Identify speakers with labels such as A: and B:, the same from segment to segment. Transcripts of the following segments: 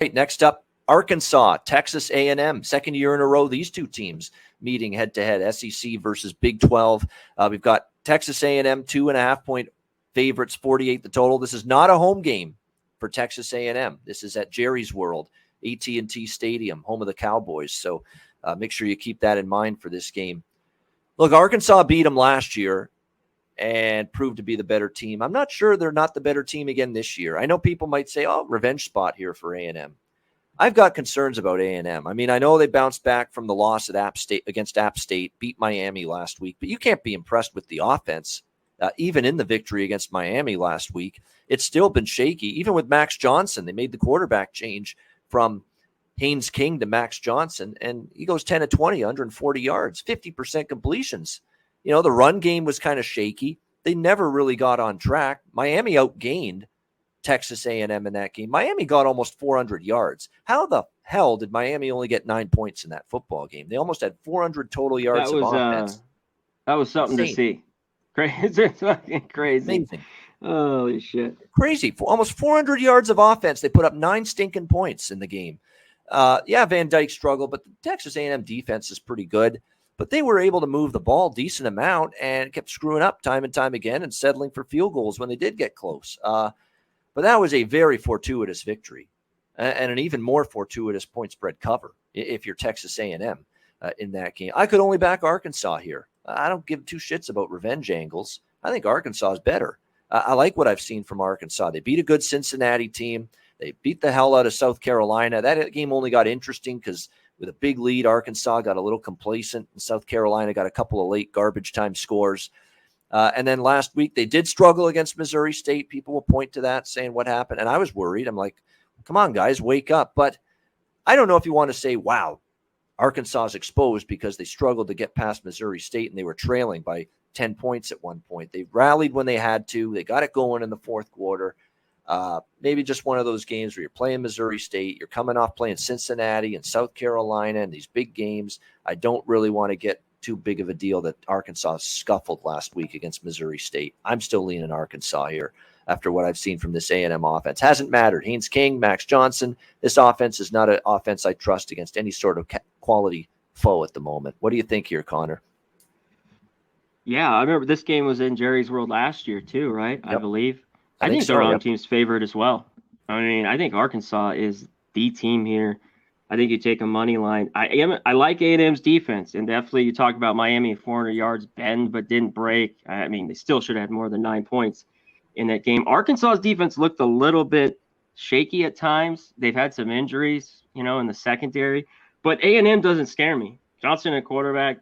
A: Right, next up, Arkansas, Texas A&M. Second year in a row, these two teams meeting head-to-head, SEC versus Big 12. We've got Texas A&M 2.5-point favorites, 48 the total. This is not a home game for Texas A&M. This is at Jerry's World, AT&T Stadium, home of the Cowboys. So make sure you keep that in mind for this game. Look, Arkansas beat them last year and proved to be the better team. I'm not sure they're not the better team again this year. I know people might say, oh, revenge spot here for A&M. I've got concerns about A&M. I mean, I know they bounced back from the loss at App State against App State, beat Miami last week, but you can't be impressed with the offense. Even in the victory against Miami last week, it's still been shaky. Even with Max Johnson, they made the quarterback change from Haynes King to Max Johnson, and he goes 10 of 20, 140 yards, 50% completions. You know, the run game was kind of shaky. They never really got on track. Miami outgained Texas A&M in that game. Miami got almost 400 yards. How the hell did Miami only get 9 points in that football game? They almost had 400 total yards of offense.
B: That was something to see. Crazy. Crazy.
A: Amazing.
B: Holy shit.
A: Crazy. For almost 400 yards of offense. They put up 9 stinking points in the game. Van Dyke struggled, but the Texas A&M defense is pretty good. But they were able to move the ball a decent amount and kept screwing up time and time again and settling for field goals when they did get close. But that was a very fortuitous victory and an even more fortuitous point spread cover if you're Texas A&M in that game. I could only back Arkansas here. I don't give two shits about revenge angles. I think Arkansas is better. I like what I've seen from Arkansas. They beat a good Cincinnati team. They beat the hell out of South Carolina. That game only got interesting because with a big lead, Arkansas got a little complacent, and South Carolina got a couple of late garbage time scores. And then last week, they did struggle against Missouri State. People will point to that, saying what happened. And I was worried. I'm like, come on, guys, wake up. But I don't know if you want to say, wow, Arkansas is exposed because they struggled to get past Missouri State and they were trailing by 10 points at one point. They rallied when they had to. They got it going in the fourth quarter. Maybe just one of those games where you're playing Missouri State, you're coming off playing Cincinnati and South Carolina and these big games. I don't really want to get too big of a deal that Arkansas scuffled last week against Missouri State. I'm still leaning Arkansas here after what I've seen from this A&M offense. Hasn't mattered. Haynes King, Max Johnson. This offense is not an offense I trust against any sort of quality foe at the moment. What do you think here, Conor?
B: Yeah, I remember this game was in Jerry's World last year too, right? Yep. I believe. I think
A: so,
B: their own team's favored as well. I mean, I think Arkansas is the team here. I think you take a money line. I like A&M's defense, and definitely you talk about Miami 400 yards, bend but didn't break. I mean, they still should have had more than 9 points in that game. Arkansas's defense looked a little bit shaky at times. They've had some injuries, in the secondary, but A&M doesn't scare me. Johnson at quarterback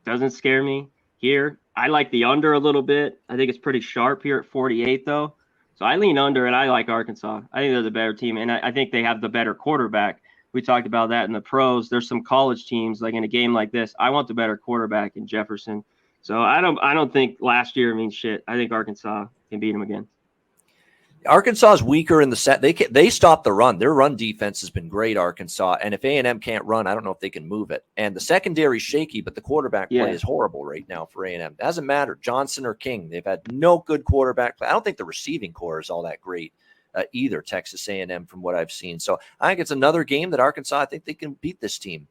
B: doesn't scare me here. I like the under a little bit. I think it's pretty sharp here at 48 though. So I lean under, and I like Arkansas. I think they're the better team, and I think they have the better quarterback. We talked about that in the pros. There's some college teams, like in a game like this, I want the better quarterback in Jefferson. So I don't think last year means shit. I think Arkansas can beat them again.
A: Arkansas is weaker in the set. They stop the run. Their run defense has been great, Arkansas. And if A&M can't run, I don't know if they can move it. And the secondary's shaky, but the quarterback play is horrible right now for A&M. It doesn't matter, Johnson or King. They've had no good quarterback play. I don't think the receiving core is all that great either, Texas A&M, from what I've seen. So I think it's another game that Arkansas, I think they can beat this team.